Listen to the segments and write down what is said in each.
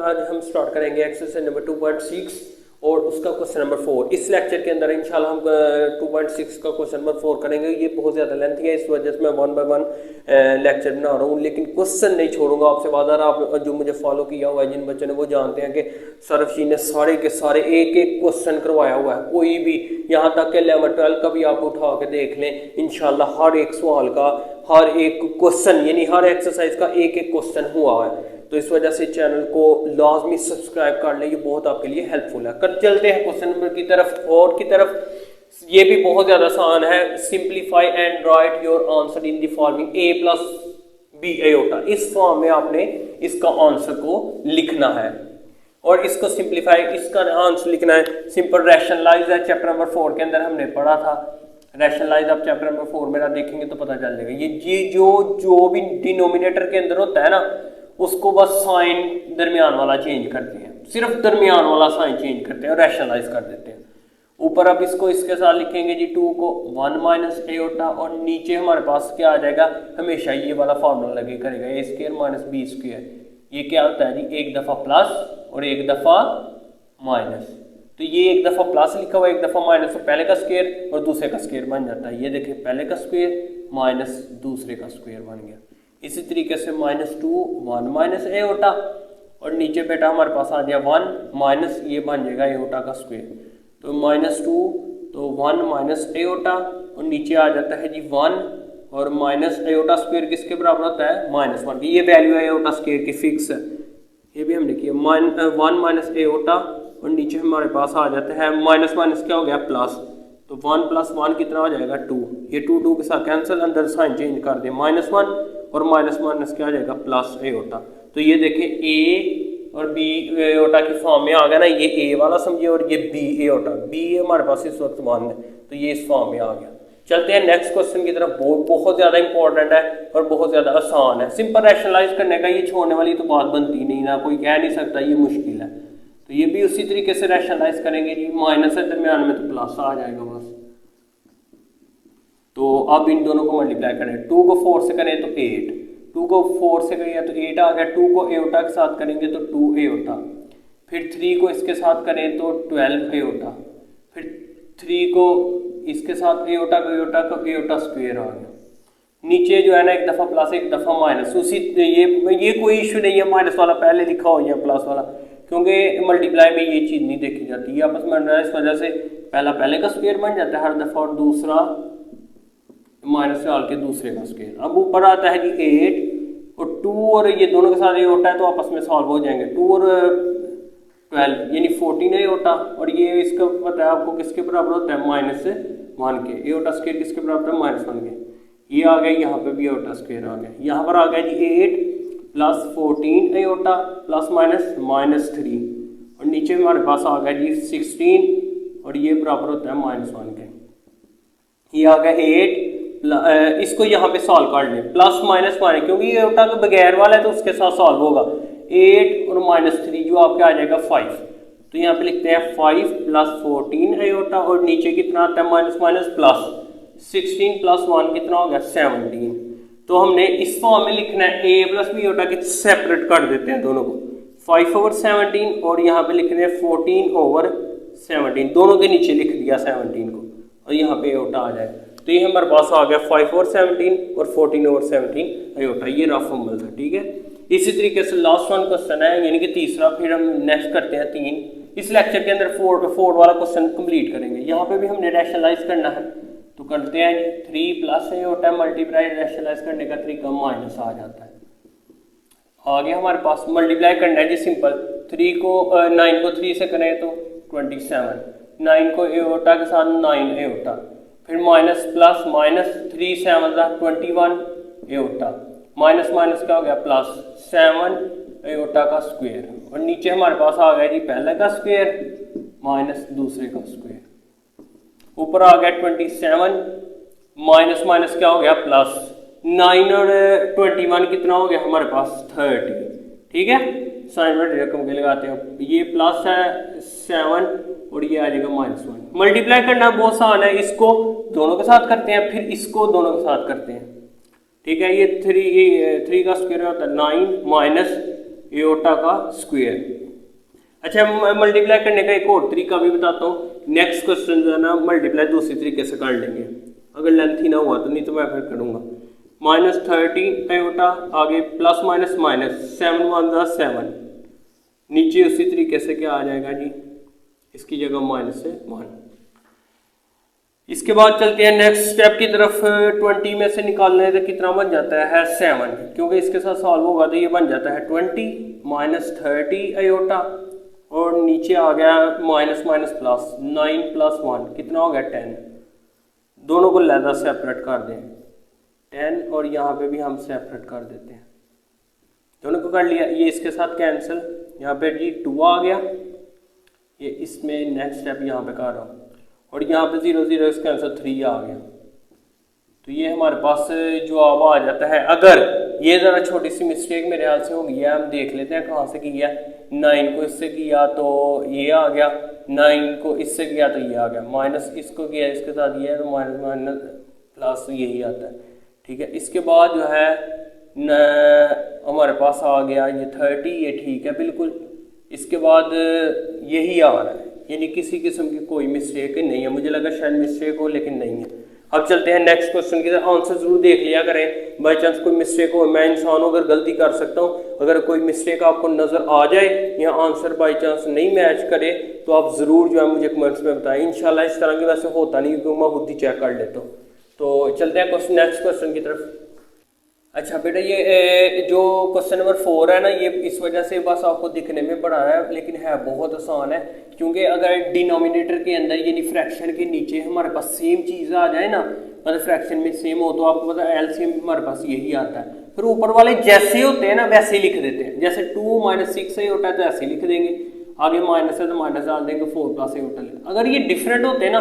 आज हम स्टार्ट करेंगे एक्सरसाइज नंबर 2.6 और उसका क्वेश्चन नंबर 4। इस लेक्चर के अंदर इंशाल्लाह हम 2.6 का क्वेश्चन नंबर 4 करेंगे। ये बहुत ज़्यादा लेंथी है, इस वजह से मैं 1 बाय 1 लेक्चर बना रहा हूँ, लेकिन क्वेश्चन नहीं छोड़ूंगा आपसे वादा। आप जो मुझे फॉलो किया हुआ है, जिन बच्चों ने, वो जानते हैं कि सरफशी ने सारे के सारे एक एक क्वेश्चन करवाया हुआ है। कोई भी यहाँ तक कि 11-12 का भी आप उठा के देख लें, इंशाल्लाह हर एक सवाल का, हर एक क्वेश्चन यानी हर एक्सरसाइज का एक एक क्वेश्चन हुआ है। तो इस वजह से चैनल को लाजमी सब्सक्राइब कर लें, ये बहुत आपके लिए हेल्पफुल है। कर चलते हैं क्वेश्चन नंबर की तरफ और की तरफ। ये भी बहुत ज़्यादा आसान है। Simplify and write your answer in the following a plus b iota. इस फॉर्म में आपने इसका आंसर को लिखना है और इसको सिंप्लीफाई, इसका आंसर लिखना है। सिंपल रैशनलाइज है, चैप्टर नंबर 4 के अंदर हमने पढ़ा था। रैशनलाइज आप चैप्टर नंबर 4 मेरा देखेंगे तो पता चल जाएगा। ये जो भी डिनोमिनेटर के अंदर होता है ना, उसको बस साइन दरमियान वाला चेंज करते हैं, सिर्फ दरमियान वाला साइन चेंज करते हैं और रैशनलाइज कर देते हैं। ऊपर अब इसको इसके साथ लिखेंगे जी 2 को 1 माइनस एयोटा, और नीचे हमारे पास क्या आ जाएगा, हमेशा ये वाला फॉर्मूला लगे करेगा, ए स्क्वायर माइनस बी स्क्वायर। ये क्या होता है जी, एक दफ़ा प्लस और एक दफ़ा माइनस। तो ये एक दफ़ा प्लस लिखा हुआ, एक दफ़ा माइनस, तो पहले का स्क्वायर और दूसरे का स्क्वायर बन जाता है। ये देखिए, पहले का स्क्वायर माइनस दूसरे का स्क्वायर बन गया। इसी तरीके से -2 1 माइनस एयोटा, और नीचे बेटा हमारे पास आ गया 1 माइनस, ये बन जाएगा एयोटा का स्क्वायर। तो -2 तो 1 माइनस एयोटा, और नीचे आ जाता है जी 1, और माइनस एयोटा स्क्वायर किसके बराबर होता है, -1 की। ये वैल्यू है एयोटा स्क्वायर की, फिक्स है, ये भी हमने किया। 1 माइनस एयोटा, और नीचे हमारे पास आ जाता है माइनस माइनस क्या हो गया, प्लस। तो 1 प्लस 1 कितना हो जाएगा, 2। ये 2 के साथ कैंसिल, अंदर साइन चेंज कर दे, -1 और माइनस माइनस क्या आ जाएगा, प्लस एयोटा। तो ये देखें, ए और बी एयोटा की फॉर्म में आ गया ना। ये ए वाला समझिए और ये बी एयोटा, बी हमारे पास इस वक्त 1 है, तो ये इस फॉर्म में आ गया। चलते हैं नेक्स्ट क्वेश्चन की तरफ। बहुत ज़्यादा इंपॉर्टेंट है और बहुत ज़्यादा आसान है। सिंपल रैशनलाइज करने का, ये छोड़ने वाली तो बात बनती नहीं ना, कोई कह नहीं सकता ये मुश्किल है। तो ये भी उसी तरीके से रैशनलाइज करेंगे जी। माइनस है दरमियान में, तो प्लस आ जाएगा बस। तो अब इन दोनों को मल्टीप्लाई करें, 2 को 4 से करें तो 8, 2 को 4 से करें तो 8 आ गया। 2 को एयोटा के साथ करेंगे तो 2 एयोटा, फिर 3 को इसके साथ करें तो 12 एयोटा, फिर 3 को इसके साथ एयोटा को एयोटा स्क्वायर आ गया। नीचे जो है ना, एक दफ़ा प्लस एक दफ़ा माइनस, उसी ये कोई इशू नहीं है, माइनस वाला पहले लिखा हो या प्लस वाला, क्योंकि मल्टीप्लाई में ये चीज़ नहीं देखी जाती, ये आपस में बन रहा है। इस वजह से पहला पहले का स्क्वायर बन जाता है हर दफ़ा, और दूसरा माइनस डाल के दूसरे का स्क्वायर। अब ऊपर आता है जी 8 और 2, और ये दोनों के साथ एयोटा है तो आपस में सॉल्व हो जाएंगे। 2 और 12 यानी 14 एयोटा, और ये इसका पता है आपको किसके बराबर होता है, -1 के। एयोटा स्क्वायर किसके बराबर है, -1 के। ये आ गया, यहाँ पे भी एयोटा स्क्वायर आ गया। यहाँ पर आ गया जी 8 प्लस 14 एयोटा प्लस माइनस -3, और नीचे हमारे पास आ गया जी 16, और ये बराबर होता है -1 के। ये आ गया 8, इसको यहाँ पे सॉल्व कर लें, प्लस माइनस माइनस, क्योंकि ये एयोटा के बगैर वाला है तो उसके साथ सॉल्व होगा। 8 और -3 जो आपके आ जाएगा 5, तो यहाँ पे लिखते हैं 5 प्लस 14 एयोटा, और नीचे कितना आता है, माइनस माइनस प्लस 16 प्लस 1 कितना हो गया, 17। तो हमने इस फॉर्म में लिखना है, ए प्लस बी एयोटा के सेपरेट कर देते हैं दोनों को, 5/17, और यहाँ पे लिख रहे हैं 14/17, दोनों के नीचे लिख दिया 17 को, और यहाँ पे एयोटा आ जाएगा। तो ये हमारे पास आ गया 5/17 और 14/17 एयोटा। ये रफ फॉर्मूला था, ठीक है। इसी तरीके से लास्ट वन क्वेश्चन है, यानी कि तीसरा, फिर हम नेक्स्ट करते हैं 3। इस लेक्चर के अंदर 4 वाला क्वेश्चन कंप्लीट करेंगे। यहाँ पे भी हमने रैशनलाइज करना है, तो करते हैं 3 प्लस एयोटा, मल्टीप्लाई रैशनलाइज करने का तरीका माइनस आ जाता है। आगे हमारे पास मल्टीप्लाई करना है जी, सिंपल। 9 को 3 से करें तो 27, 9 को एयोटा के साथ 9 एयोटा, फिर minus plus minus 3 7 21 aorta, minus minus क्या हो गया, प्लस 7 एयोटा का स्क्वायर, और नीचे हमारे पास आ गया जी पहले का स्क्वायर माइनस दूसरे का स्क्वायर। ऊपर आ गया 27, माइनस माइनस क्या हो गया, प्लस 9 और 21 कितना हो गया हमारे पास, 30, ठीक है। साइन में रकम के लगाते हैं, ये प्लस है 7 और ये आ जाएगा -1। मल्टीप्लाई करना बहुत आसान है, इसको दोनों के साथ करते हैं, फिर इसको दोनों के साथ करते हैं, ठीक है। ये 3 का स्क्वायर होता है 9 माइनस एओटा का स्क्वायर। अच्छा, मल्टीप्लाई करने का एक और तरीका भी बताता हूँ। नेक्स्ट क्वेश्चन जो है ना मल्टीप्लाई दूसरी तरीके से कर लेंगे, अगर लेंथ ही ना हुआ तो, नहीं तो मैं फिर करूँगा। -13 एओटा, आगे प्लस माइनस माइनस 7 1 7, नीचे उसी तरीके से क्या आ जाएगा जी, इसकी जगह माइनस से 1। इसके बाद चलते हैं नेक्स्ट स्टेप की तरफ। 20 में से निकालने तो कितना बन जाता है 7, क्योंकि इसके साथ सॉल्व होगा तो ये बन जाता है 20 -30 एओटा, और नीचे आ गया माइनस माइनस प्लस 9 + 1 कितना हो गया 10। दोनों को लहदा सेपरेट कर दें 10, और यहाँ पे भी हम सेपरेट कर देते हैं, दोनों को कर लिया। ये इसके साथ कैंसिल, यहाँ पे जी 2 आ गया, ये इसमें नेक्स्ट स्टेप यहाँ पे कर रहा हूँ, और यहाँ पे 0 0 इसका आंसर 3 आ गया। तो ये हमारे पास जवाब आ जाता है। अगर ये ज़रा छोटी सी मिस्टेक मेरे ख्याल से हो गई है, हम देख लेते हैं कहाँ से की है। 9 को इससे किया तो ये आ गया, 9 को इससे किया तो ये आ गया, माइनस इसको किया इसके साथ ये है तो माइनस माइनस प्लस यही आता है, ठीक है। इसके बाद जो है हमारे पास आ गया ये 30, ये ठीक है बिल्कुल। इसके बाद यही आ रहा है, यानी किसी किस्म की कोई मिस्टेक नहीं है। मुझे लगा शायद मिस्टेक हो, लेकिन नहीं है। अब चलते हैं नेक्स्ट क्वेश्चन की तरफ। आंसर जरूर देख लिया करें, बाई चांस कोई मिस्टेक हो, मैं इंसान हूं, अगर गलती कर सकता हूं। अगर कोई मिस्टेक आपको नजर आ जाए या आंसर बाई चांस नहीं मैच करे तो आप जरूर जो है मुझे कमेंट्स में बताएं। इंशाल्लाह इस तरह की वैसे होता नहीं, क्योंकि मैं खुद ही चेक कर लेता हूँ। तो चलते हैं नेक्स्ट क्वेश्चन की तरफ। अच्छा बेटा, ये जो क्वेश्चन नंबर 4 है ना, ये इस वजह से बस आपको दिखने में बड़ा है, लेकिन है बहुत आसान है। क्योंकि अगर डिनोमिनेटर के अंदर यानी फ्रैक्शन के नीचे हमारे पास सेम चीज़ आ जाए ना, मतलब फ्रैक्शन में सेम हो, तो आपको पता है एलसीएम हमारे पास यही आता है। फिर ऊपर वाले जैसे होते हैं ना वैसे ही लिख देते हैं। जैसे 2 - 6 है होता है तो ऐसे लिख देंगे, आगे माइनस है तो माइनस डाल देंगे, 4 + होटल। अगर ये डिफरेंट होते हैं ना,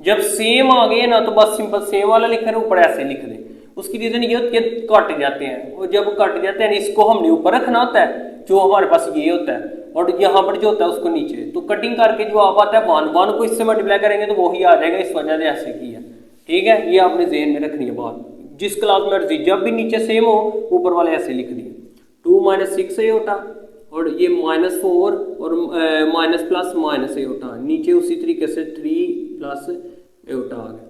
जब सेम आ गए ना तो बस सिंपल सेम वाला लिख रहे ऊपर ऐसे लिख दें। उसकी रीजन ये होती है कट जाते हैं, और जब कट जाते हैं इसको हमने ऊपर रखना होता है, जो हमारे पास ये होता है, और यहाँ पर जो होता है उसको नीचे। तो कटिंग करके जो आप आता है 1 को इससे मल्टीप्लाई करेंगे तो वही आ जाएगा, इस वजह से ऐसे किया, ठीक है। ये आपने ज़हन में रखनी है बात। जिस क्लास में मर्जी जब भी नीचे सेम हो ऊपर वाले ऐसे लिख दिए। 2 - 6 है होता, और ये -4 और माइनस प्लस माइनस ए होता, नीचे उसी तरीके से 3 + ए होता आ गया।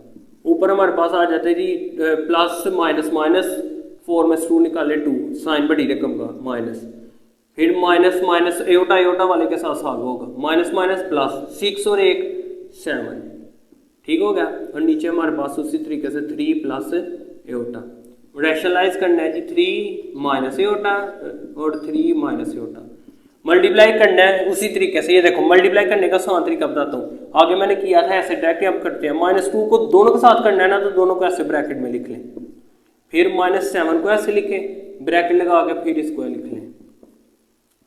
ऊपर हमारे पास आ जाते जी प्लस माइनस माइनस 4 में से 2 निकाले 2, साइन बड़ी रकम का माइनस, फिर माइनस माइनस एओटा वाले के साथ सॉल्व होगा, माइनस माइनस प्लस 6 और 1 7, ठीक हो गया। और नीचे हमारे पास उसी तरीके से 3 + एओटा। रैशनलाइज करना है जी, 3 - एओटा और 3 - एओटा। मल्टीप्लाई करना है उसी तरीके से। ये देखो मल्टीप्लाई करने का आसान तरीका बताता हूँ। आगे मैंने किया था ऐसे डायरेक्ट अब करते हैं। -2 को दोनों के साथ करना है ना, तो दोनों को ऐसे ब्रैकेट में लिख लें, फिर -7 को ऐसे लिखें ब्रैकेट लगा के, फिर इसको लिख लें।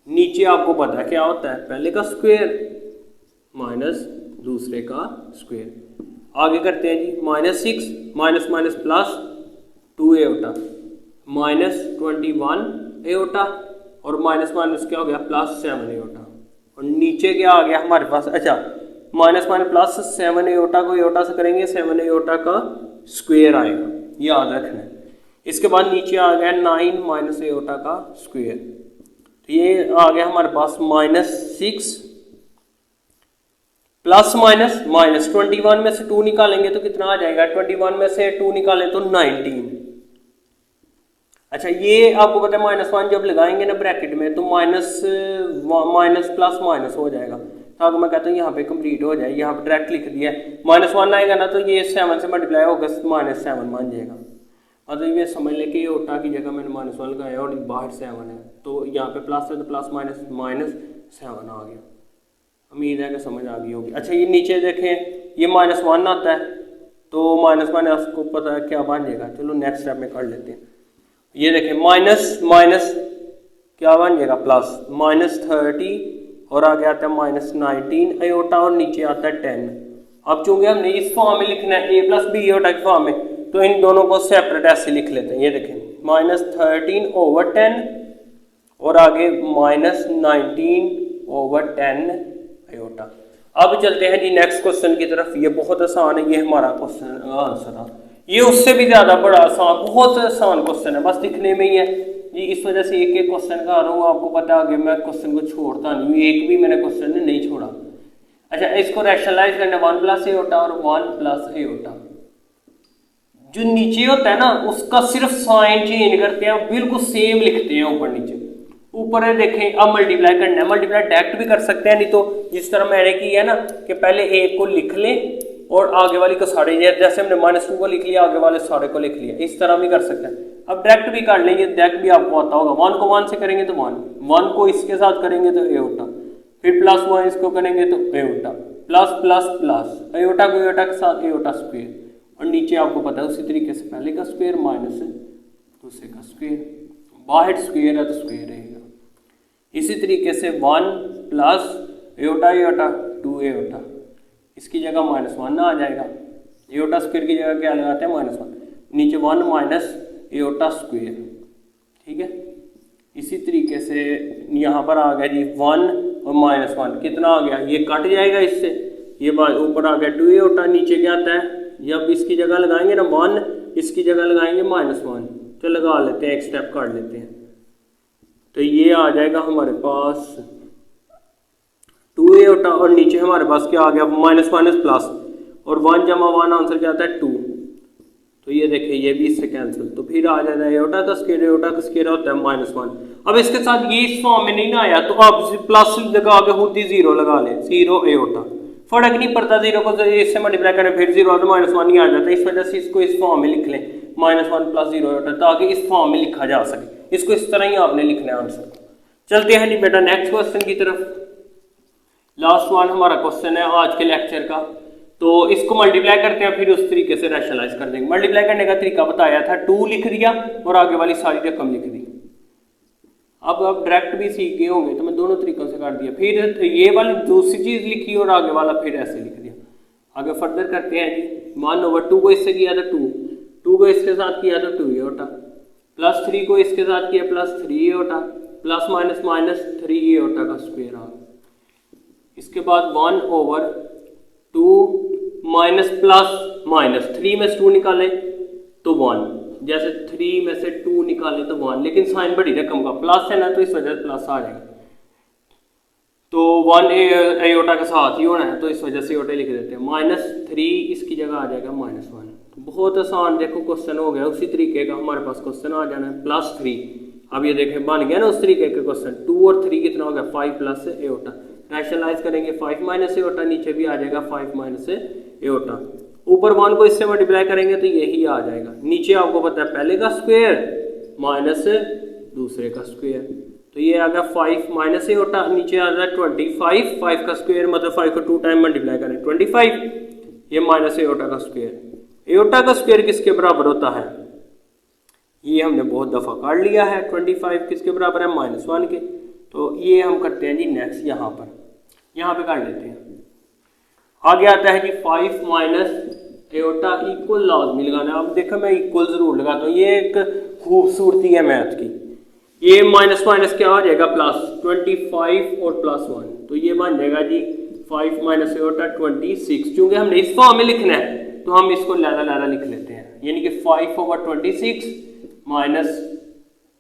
नीचे आपको पता है क्या होता है, पहले का स्क्वायर माइनस दूसरे का स्क्वायर। आगे करते हैं जी, -6 minus minus plus 2 aorta, -21 aorta, और माइनस माइनस क्या हो गया +7 एओटा, और नीचे क्या आ गया हमारे पास। अच्छा, माइनस माइनस प्लस 7 एओटा को एओटा से करेंगे, 7 एओटा का स्क्वायर आएगा, याद रखना है। इसके बाद नीचे आ गया 9 - एओटा का स्क्वायर, तो ये आ गया हमारे पास -6 प्लस माइनस माइनस 21 में से 2 निकालेंगे तो कितना आ जाएगा, 21 में से 2 निकालें तो 19। अच्छा, ये आपको पता है -1 जब लगाएंगे ना ब्रैकेट में तो माइनस प्लस माइनस हो जाएगा। तो अगर मैं कहता हूँ यहाँ पे कंप्लीट हो जाए, यहाँ पे डायरेक्ट लिख दिया है। -1 आएगा ना तो ये 7 से मल्टीप्लाई होगा, -7 मान जाएगा। मतलब ये समझ लें कि ओटा की जगह मैंने -1 लगाया और बाहर 7 है, तो यहाँ पे प्लस है तो प्लस -7 आ गया। उम्मीद है कि समझ आ गई होगी। अच्छा, ये नीचे देखें, ये -1 आता है तो -1 को पता है क्या बन जाएगा। चलो नेक्स्ट स्टेप में कर लेते हैं। ये देखें माइनस माइनस क्या बन जाएगा प्लस, -30 और आगे आता है -19 एओटा, और नीचे आता है 10। अब चूंकि हमने इस फॉर्म में लिखना है a + b एओटा की फॉर्म में, तो इन दोनों को सेपरेट ऐसे लिख लेते हैं। ये देखें -13/10 और आगे -19/10 एओटा। अब चलते हैं जी नेक्स्ट क्वेश्चन की तरफ। ये बहुत आसान है, ये हमारा क्वेश्चन आंसर था। ये उससे भी ज्यादा बड़ा आसान, बहुत आसान क्वेश्चन है, बस दिखने में ही है जी। इस वजह से एक एक क्वेश्चन का आ रहा हूँ, आपको पता आगे मैं क्वेश्चन को छोड़ता नहीं हूँ, एक भी मैंने क्वेश्चन नहीं छोड़ा। अच्छा, इसको रैशनलाइज करना 1 प्लस ए होता और 1 प्लस ए होता। जो नीचे होता है ना उसका सिर्फ साइन चेंज करते हैं, बिल्कुल सेम लिखते हैं ऊपर नीचे। ऊपर है देखें, अब मल्टीप्लाई करना है, मल्टीप्लाई डायरेक्ट भी कर सकते हैं, नहीं तो जिस तरह मैंने की है ना कि पहले एक को लिख लें और आगे वाली को सारे, जैसे हमने -2 को लिख लिया, आगे वाले सारे को लिख लिया, इस तरह भी कर सकते हैं। अब डायरेक्ट भी कर लेंगे, डायरेक्ट भी आपको आता होगा। 1 को 1 से करेंगे तो 1, 1 को इसके साथ करेंगे तो ए होता, फिर +1 इसको करेंगे तो ए होता, प्लस प्लस प्लस एयोटा को एयोटा के साथ एयोटा स्क्वायर, और नीचे आपको पता है उसी तरीके से पहले का स्क्वायर माइनस दूसरे का स्क्वायर, बाहर स्क्वायर है तो स्क्वायर रहेगा। इसी तरीके से 1 प्लस एयोटा एयोटा 2 एयोटा, इसकी जगह -1 ना आ जाएगा, एयोटा स्क्वायर की जगह क्या लगाते हैं -1, नीचे 1 माइनस एयोटा स्क्वायर, ठीक है। इसी तरीके से यहाँ पर आ गया जी 1 और -1, कितना आ गया, ये कट जाएगा इससे, ये ऊपर आ गया 2 एयोटा, नीचे क्या आता है, जब इसकी जगह लगाएंगे ना 1, इसकी जगह लगाएंगे -1, तो लगा लेते हैं, एक स्टेप काट लेते हैं, तो ये आ जाएगा हमारे पास 2 एयोटा, और नीचे हमारे पास क्या आ गया माइनस प्लस, और 1 जमा 1 आंसर क्या आता है 2, तो ये देखिए ये भी इससे कैंसिल, तो फिर आ जाता है एयोटा का स्क्वायर, एयोटा का स्क्वायर होता है -1। अब इसके साथ ये इस फॉर्म में नहीं ना आया तो आप प्लस लगा के खुद ही 0 लगा ले, 0 एयोटा, फर्क नहीं पड़ता, 0 को इससे मल्टीप्लाई करें फिर 0 तो -1 ही आ जाता है, इस वजह से इसको इस फॉर्म में लिख लें -1 प्लस 0 एयोटा, ताकि इस फॉर्म में लिखा जा सके, इसको इस तरह ही आपने लिखना है आंसर। चलते हैं जी बेटा नेक्स्ट क्वेश्चन की तरफ। लास्ट वन हमारा क्वेश्चन है आज के लेक्चर का, तो इसको मल्टीप्लाई करते हैं, फिर उस तरीके से रैशनलाइज कर देंगे। मल्टीप्लाई करने का तरीका बताया था, 2 लिख दिया और आगे वाली सारी रकम लिख दी। अब आप डायरेक्ट भी सीख गए होंगे तो मैं दोनों तरीकों से कर दिया, फिर ये वाली दूसरी चीज लिखी और आगे वाला फिर ऐसे लिख दिया। आगे फर्दर करते हैं जी, 1/2 को इससे किया था 2 को इसके साथ किया तो 2 एयोटा, +3 को इसके साथ किया +3 aorta, plus minus minus 3 aorta का स्क्वायर आ। इसके बाद 1/2 माइनस प्लस माइनस 3 में से 2 निकाले तो 1, जैसे 3 में से 2 निकाले तो 1, लेकिन साइन बड़ी रकम का प्लस है ना तो इस वजह से प्लस आ जाएगा, तो 1 एयोटा के साथ ही होना है तो इस वजह से एयोटा लिख देते हैं। -3 इसकी जगह आ जाएगा -1, तो बहुत आसान देखो क्वेश्चन हो गया, उसी तरीके का हमारे पास क्वेश्चन आ जाना है। +3, अब ये देखें बन गया ना उस तरीके का क्वेश्चन, 2 और 3 कितना हो गया 5 प्लस एयोटा, रैशनलाइज करेंगे 5 माइनस एयोटा, नीचे भी आ जाएगा 5 माइनस एयोटा, ऊपर 1 को इससे मल्टीप्लाई करेंगे तो यही आ जाएगा, नीचे आपको पता है पहले का स्क्वायर माइनस दूसरे का स्क्वायर, तो ये आ गया 5 माइनस एयोटा, नीचे आ रहा है 25, 5 का स्क्वायर मतलब 5 को 2 टाइम मल्टीप्लाई करें 25, ये माइनस एयोटा का स्क्वायर। एयोटा का स्क्वायर किसके बराबर होता है, ये हमने बहुत दफ़ा कर लिया है, 25 किसके बराबर है -1 के, तो ये हम करते हैं जी नेक्स्ट, यहाँ पे कर लेते हैं। आगे आता है कि 5 माइनस एयोटा इक्वल लाजमी लगाना है। अब देखो मैं इक्वल जरूर लगाता हूँ, ये एक खूबसूरती है मैथ की। ये माइनस माइनस क्या हो जाएगा प्लस, 25 और +1, तो ये बन जाएगा जी 5 माइनस एयोटा 26। चूंकि हमने इस फॉर्म में लिखना है तो हम इसको लैला लिख लेते हैं, यानी कि 5/26 माइनस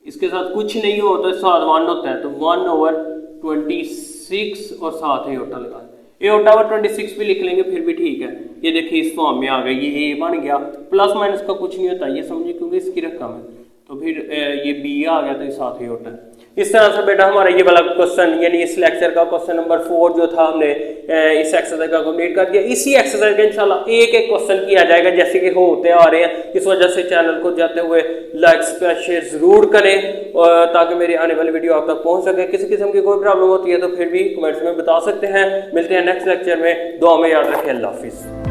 इसके साथ कुछ नहीं हो तो साथ 1 होता है, तो 1/26 और साथ एयोटा लगा, एयोटा और 26 भी लिख लेंगे फिर भी ठीक है। ये देखिए इस फॉर्म में आ गई, ये बन गया, प्लस माइनस का कुछ नहीं होता ये समझिए, क्योंकि इसकी रकम है, तो फिर ये बी आ गया तो ये साथ एयोटा है। इस तरह से बेटा हमारा ये वाला क्वेश्चन यानी इस लेक्चर का क्वेश्चन नंबर 4 जो था हमने इस एक्सरसाइज का कंप्लीट कर दिया। इसी एक्सरसाइज का इंशाल्लाह एक क्वेश्चन किया जाएगा जैसे कि होते आ रहे हैं, इस वजह से चैनल को जाते हुए लाइक शेयर जरूर करें ताकि मेरी आने वाली वीडियो आप तक पहुंच सके। किसी किस्म की कोई प्रॉब्लम होती है तो फिर भी कमेंट्स में बता सकते हैं। मिलते हैं नेक्स्ट लेक्चर में, दुआ में याद रखें, अल्लाह हाफिज़।